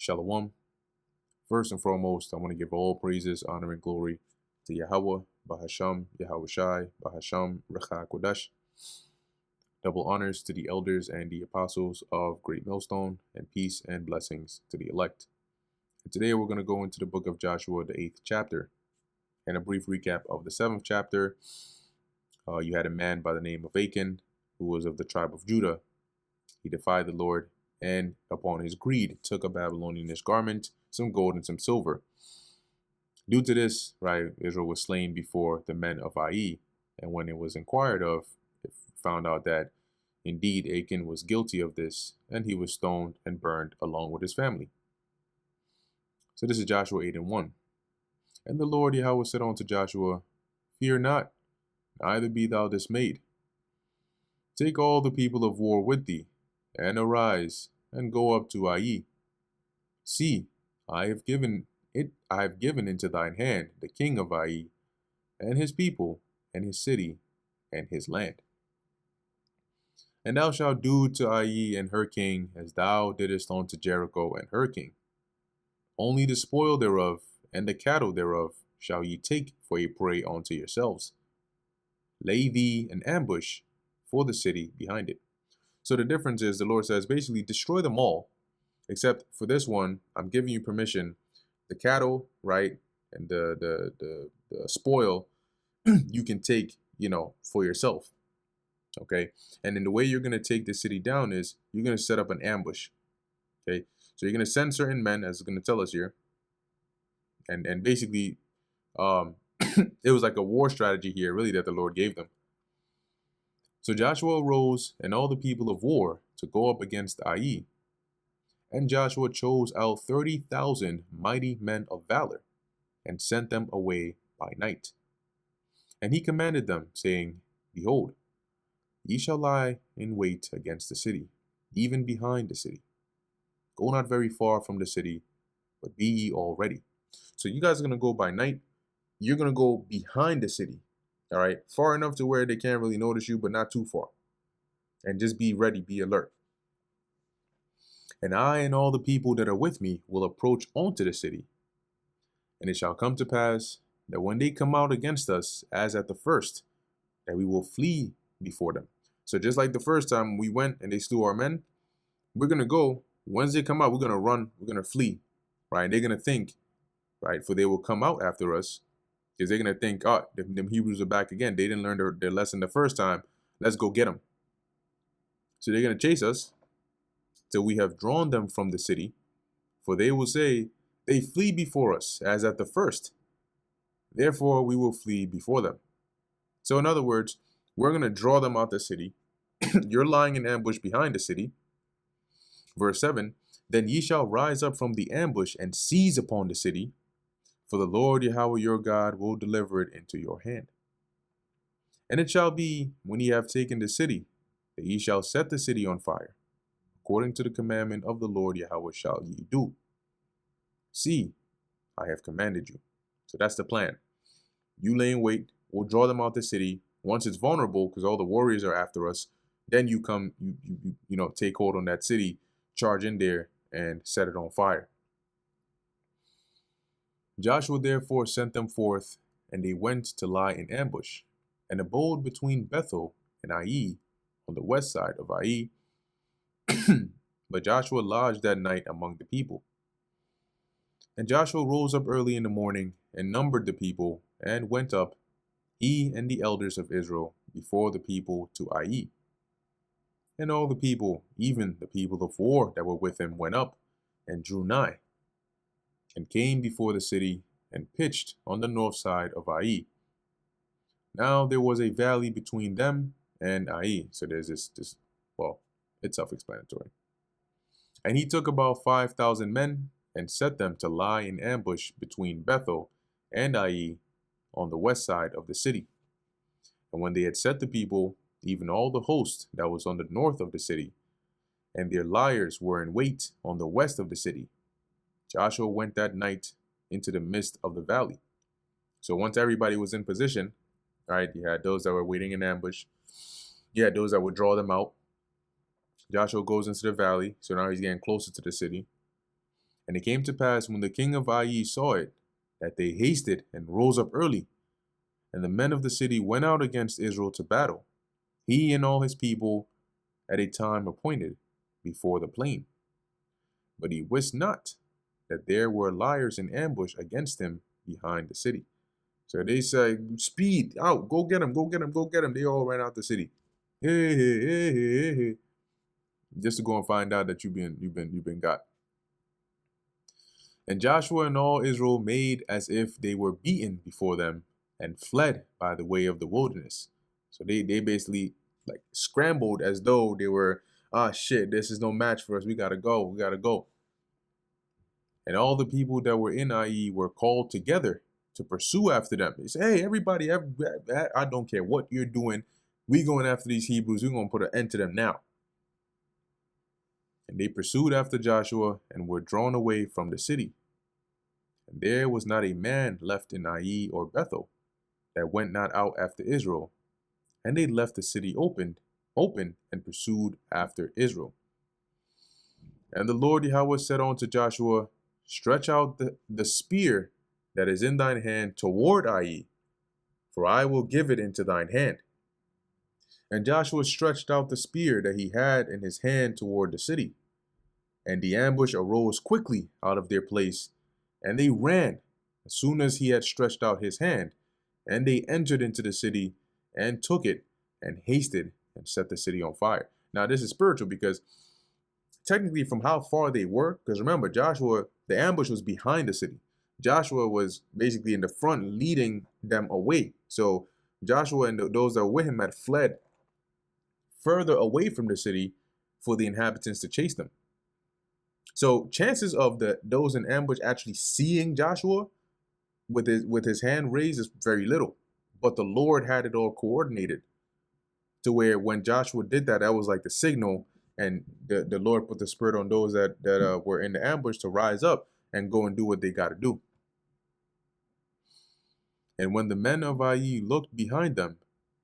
Shalom. First and foremost, I want to give all praises, honor, and glory to Yahweh, Bahasham, Yahweh Shai, Bahasham, Recha Kodesh. Double honors to the elders and the apostles of Great Millstone, and peace and blessings to the elect. And today we're going to go into the book of Joshua, the 8th chapter. And a brief recap of the 7th chapter. You had a man by the name of Achan, who was of the tribe of Judah. He defied the Lord, and upon his greed took a Babylonianish garment, some gold, and some silver. Due to this, right, Israel was slain before the men of Ai, and when it was inquired of, it found out that indeed Achan was guilty of this, and he was stoned and burned along with his family. So this is Joshua 8 and 1. And the Lord Yahweh said unto Joshua, Fear not, neither be thou dismayed. Take all the people of war with thee, and arise, and go up to Ai. See, I have given into thine hand the king of Ai, and his people, and his city, and his land. And thou shalt do to Ai and her king as thou didst unto Jericho and her king. Only the spoil thereof and the cattle thereof shall ye take for a prey unto yourselves. Lay thee an ambush for the city behind it. So the difference is, the Lord says, basically destroy them all, except for this one, I'm giving you permission. The cattle, right, and the spoil, you can take, for yourself. Okay, and then the way you're going to take the city down is you're going to set up an ambush. Okay, so you're going to send certain men, as it's going to tell us here, and basically, it was like a war strategy here, really, that the Lord gave them. So Joshua arose and all the people of war to go up against Ai. And Joshua chose out 30,000 mighty men of valor, and sent them away by night. And he commanded them, saying, Behold, ye shall lie in wait against the city, even behind the city. Go not very far from the city, but be ye all ready. So you guys are going to go by night. You're going to go behind the city, all right? Far enough to where they can't really notice you, but not too far. And just be ready, be alert. And I and all the people that are with me will approach unto the city. And it shall come to pass that when they come out against us, as at the first, that we will flee before them. So just like the first time we went and they slew our men, we're going to go. Once they come out, we're going to run, we're going to flee, right? And they're going to think, right, for they will come out after us, because they're going to think, oh, them Hebrews are back again. They didn't learn their lesson the first time. Let's go get them. So they're going to chase us till we have drawn them from the city, for they will say, they flee before us, as at the first. Therefore, we will flee before them. So in other words, we're going to draw them out the city. You're lying in ambush behind the city. Verse 7, Then ye shall rise up from the ambush and seize upon the city, for the Lord Yahweh your God will deliver it into your hand. And it shall be, when ye have taken the city, that ye shall set the city on fire. According to the commandment of the Lord Yahweh shall ye do. See, I have commanded you. So that's the plan. You lay in wait. We'll draw them out the city. Once it's vulnerable, because all the warriors are after us, then you come, take hold on that city, charge in there, and set it on fire. Joshua therefore sent them forth, and they went to lie in ambush, and abode between Bethel and Ai, on the west side of Ai. But Joshua lodged that night among the people. And Joshua rose up early in the morning, and numbered the people, and went up, he and the elders of Israel, before the people to Ai. And all the people, even the people of war that were with him, went up, and drew nigh, and came before the city, and pitched on the north side of Ai. Now there was a valley between them and Ai. So there's this, it's self-explanatory. And he took about 5,000 men, and set them to lie in ambush between Bethel and Ai on the west side of the city. And when they had set the people, even all the host that was on the north of the city, and their liers were in wait on the west of the city, Joshua went that night into the midst of the valley. So once everybody was in position, right, you had those that were waiting in ambush, you had those that would draw them out. Joshua goes into the valley, so now he's getting closer to the city. And it came to pass when the king of Ai saw it, that they hasted and rose up early. And the men of the city went out against Israel to battle, he and all his people, at a time appointed, before the plain. But he wist not that there were liars in ambush against him behind the city. So they say, speed, out, go get him, go get him, go get him. They all ran out the city. Hey, hey, hey, hey, hey. Just to go and find out that you've been got. And Joshua and all Israel made as if they were beaten before them and fled by the way of the wilderness. So they basically like scrambled as though they were, shit, this is no match for us. We gotta go. We gotta go. And all the people that were in Ai were called together to pursue after them. They say, hey, everybody, I don't care what you're doing. We going after these Hebrews. We're going to put an end to them now. And they pursued after Joshua and were drawn away from the city. And there was not a man left in Ai or Bethel that went not out after Israel. And they left the city open, and pursued after Israel. And the Lord Yahweh said unto Joshua, stretch out the spear that is in thine hand toward Ai, for I will give it into thine hand. And Joshua stretched out the spear that he had in his hand toward the city. And the ambush arose quickly out of their place, and they ran as soon as he had stretched out his hand. And they entered into the city and took it and hasted and set the city on fire. Now this is spiritual because technically from how far they were, because remember Joshua, the ambush was behind the city. Joshua was basically in the front leading them away. So Joshua and those that were with him had fled further away from the city for the inhabitants to chase them. So chances of those in ambush actually seeing Joshua with his hand raised is very little. But the Lord had it all coordinated to where when Joshua did that, that was like the signal, and the Lord put the spirit on those that were in the ambush to rise up and go and do what they got to do. And when the men of Ai looked behind them,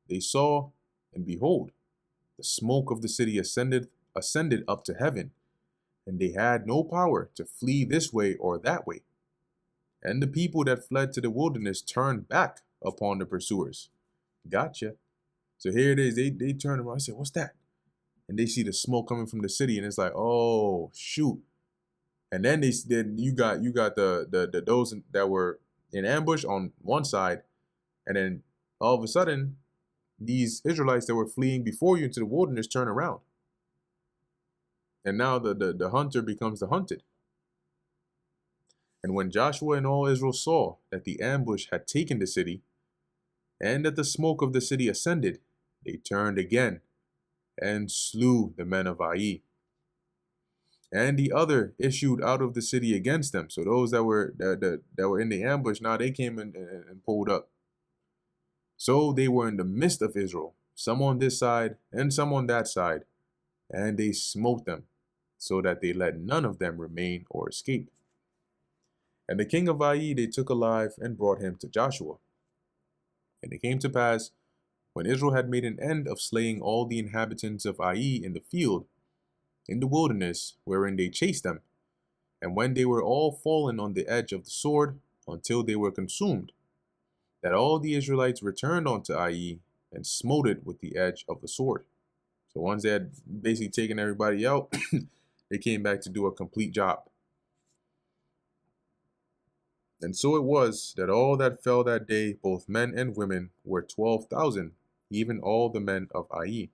they saw, and behold, the smoke of the city ascended up to heaven, and they had no power to flee this way or that way. And the people that fled to the wilderness turned back upon the pursuers. Gotcha. So here it is. They turn around. I say, what's that? And they see the smoke coming from the city, and it's like, oh shoot. And then you got the those that were in ambush on one side, and then all of a sudden, these Israelites that were fleeing before you into the wilderness turn around. And now the hunter becomes the hunted. And when Joshua and all Israel saw that the ambush had taken the city, and that the smoke of the city ascended, they turned again and slew the men of Ai. And the other issued out of the city against them. So those that were in the ambush, now they came and pulled up. So they were in the midst of Israel, some on this side and some on that side, and they smote them, so that they let none of them remain or escape. And the king of Ai they took alive and brought him to Joshua. And it came to pass, when Israel had made an end of slaying all the inhabitants of Ai in the field, in the wilderness, wherein they chased them, and when they were all fallen on the edge of the sword, until they were consumed, that all the Israelites returned unto Ai and smote it with the edge of the sword. So once they had basically taken everybody out, they came back to do a complete job. And so it was that all that fell that day, both men and women, were 12,000, even all the men of Ai.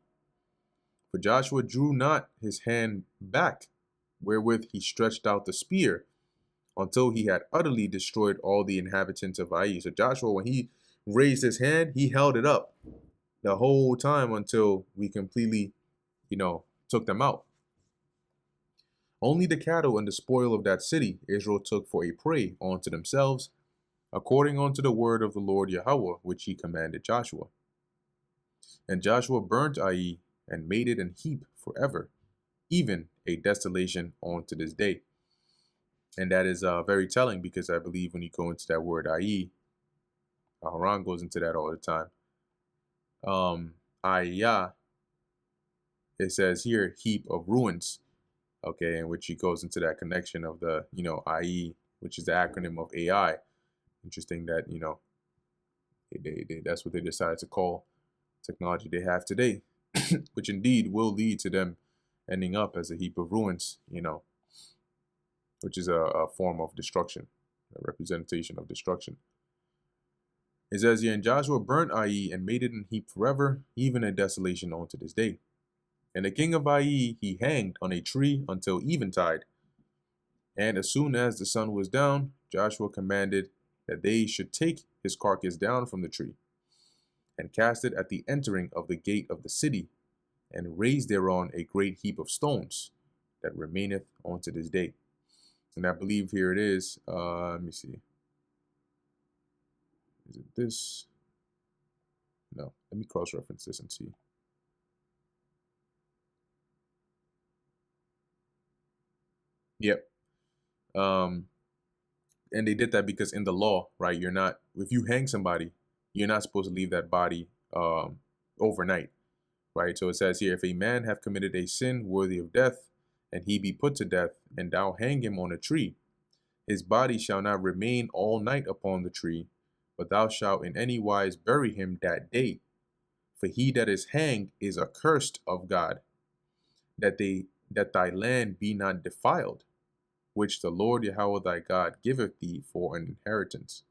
For Joshua drew not his hand back, wherewith he stretched out the spear, until he had utterly destroyed all the inhabitants of Ai. So Joshua, when he raised his hand, he held it up the whole time until we completely, took them out. Only the cattle and the spoil of that city Israel took for a prey unto themselves, according unto the word of the Lord Yahweh, which he commanded Joshua. And Joshua burnt Ai, and made it an heap forever, even a desolation unto this day. And that is very telling, because I believe when you go into that word Ai, Haran goes into that all the time. Ayah, it says here, heap of ruins. okay, in which he goes into that connection of the, IE, which is the acronym of AI. Interesting that, that's what they decided to call technology they have today, which indeed will lead to them ending up as a heap of ruins, which is a form of destruction, a representation of destruction. It says here, and Joshua burnt Ai and made it an heap forever, even a desolation unto this day. And the king of Ai he hanged on a tree until eventide. And as soon as the sun was down, Joshua commanded that they should take his carcass down from the tree, and cast it at the entering of the gate of the city, and raised thereon a great heap of stones, that remaineth unto this day. And I believe here it is. Let me see. Is it this? No. Let me cross-reference this and see. Yep. And they did that because in the law, right, if you hang somebody, you're not supposed to leave that body overnight, right? So it says here, if a man have committed a sin worthy of death, and he be put to death, and thou hang him on a tree, his body shall not remain all night upon the tree, but thou shalt in any wise bury him that day. For he that is hanged is accursed of God, that thy land be not defiled, which the Lord Yahweh thy God giveth thee for an inheritance.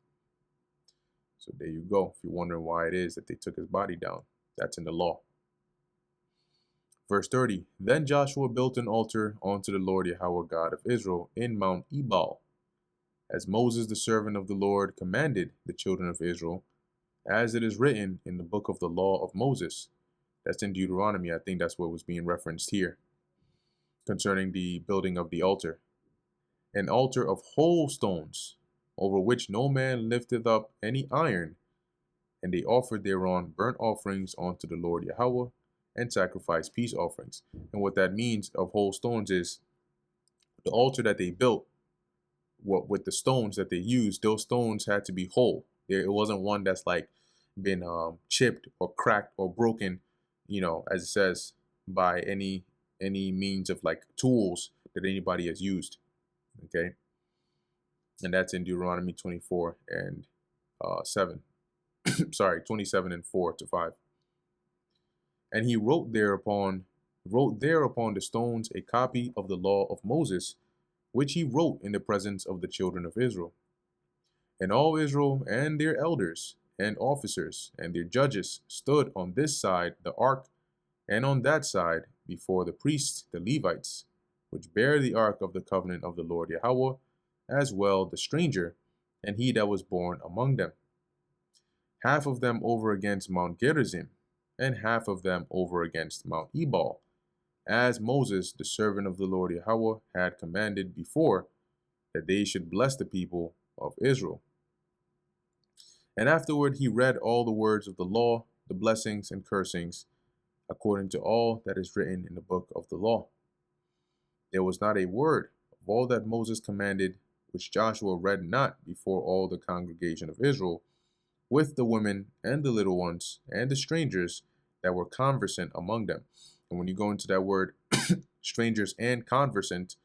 So there you go. If you're wondering why it is that they took his body down, that's in the law. Verse 30, then Joshua built an altar unto the Lord Yahweh God of Israel in Mount Ebal, as Moses the servant of the Lord commanded the children of Israel, as it is written in the book of the law of Moses. That's in Deuteronomy. I think that's what was being referenced here concerning the building of the altar. An altar of whole stones, over which no man lifteth up any iron. And they offered thereon burnt offerings unto the Lord Yahweh, and sacrificed peace offerings. And what that means of whole stones is the altar that they built, what with the stones that they used, those stones had to be whole. It wasn't one that's like been chipped or cracked or broken, as it says, by any means of like tools that anybody has used. Okay, and that's in Deuteronomy 24 and 7. Sorry, 27 and 4 to 5. And he wrote there upon the stones a copy of the law of Moses, which he wrote in the presence of the children of Israel. And all Israel and their elders and officers and their judges stood on this side the ark, and on that side before the priests, the Levites, which bear the ark of the covenant of the Lord Yahweh, as well the stranger, and he that was born among them. Half of them over against Mount Gerizim, and half of them over against Mount Ebal, as Moses, the servant of the Lord Yahweh, had commanded before, that they should bless the people of Israel. And afterward he read all the words of the law, the blessings and cursings, according to all that is written in the book of the law. There was not a word of all that Moses commanded, which Joshua read not before all the congregation of Israel, with the women and the little ones and the strangers that were conversant among them. And when you go into that word, strangers and conversant,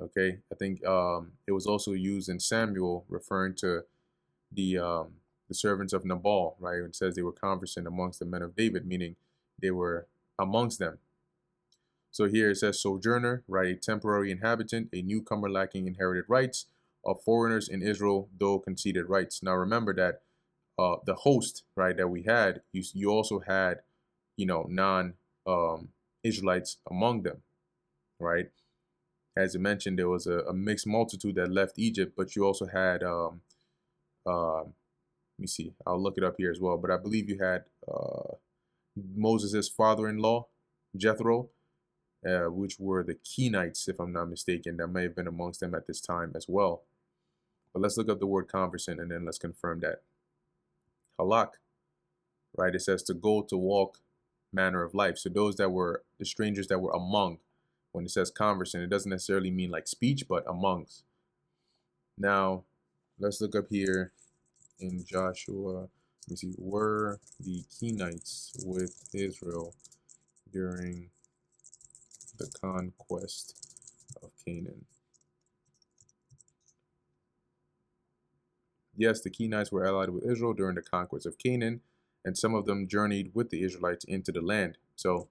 okay, I think it was also used in Samuel, referring to the servants of Nabal, right? It says they were conversant amongst the men of David, meaning they were amongst them. So here it says sojourner, right? A temporary inhabitant, a newcomer lacking inherited rights, of foreigners in Israel, though conceded rights. Now remember that the host, right, that we had, you also had, non-Israelites among them, right? As I mentioned, there was a mixed multitude that left Egypt, but you also had, let me see, I'll look it up here as well, but I believe you had Moses' father-in-law, Jethro, which were the Kenites, if I'm not mistaken, that may have been amongst them at this time as well. But let's look up the word conversant and then let's confirm that. Halak, right? It says to go, to walk, manner of life. So those that were the strangers that were among, when it says conversant, it doesn't necessarily mean like speech, but amongst. Now, let's look up here in Joshua. Let me see. Were the Kenites with Israel during the conquest of Canaan. Yes, the Kenites were allied with Israel during the conquest of Canaan, and some of them journeyed with the Israelites into the land. So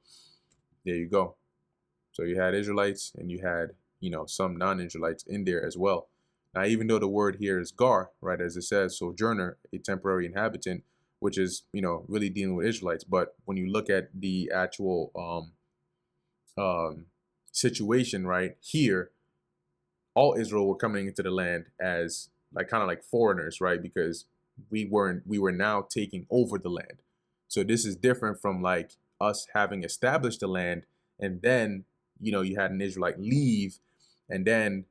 there you go. So you had Israelites and you had, some non-Israelites in there as well. Now, even though the word here is gar, right, as it says, sojourner, a temporary inhabitant, which is, really dealing with Israelites. But when you look at the actual situation, right, here, all Israel were coming into the land as like kind of like foreigners, right? Because we were now taking over the land. So this is different from like us having established the land and then, you had an Israelite leave and then,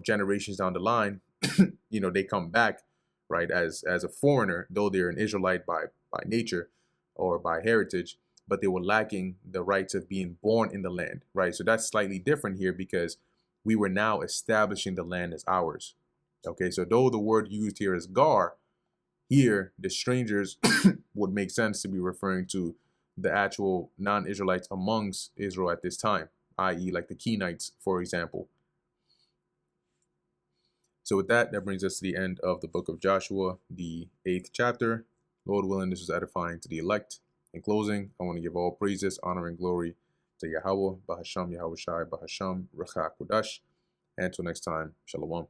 generations down the line, they come back, right, as a foreigner, though they're an Israelite by nature or by heritage, but they were lacking the rights of being born in the land, right? So that's slightly different here because we were now establishing the land as ours. Okay, so though the word used here is gar, here the strangers would make sense to be referring to the actual non-Israelites amongst Israel at this time, i.e. like the Kenites, for example. So with that brings us to the end of the book of Joshua, the 8th chapter. Lord willing, this was edifying to the elect. In closing, I want to give all praises, honor, and glory to Yahweh, Bahasham, Yahweh Shai, Bahasham, Recha Kodash. And until next time, Shalom.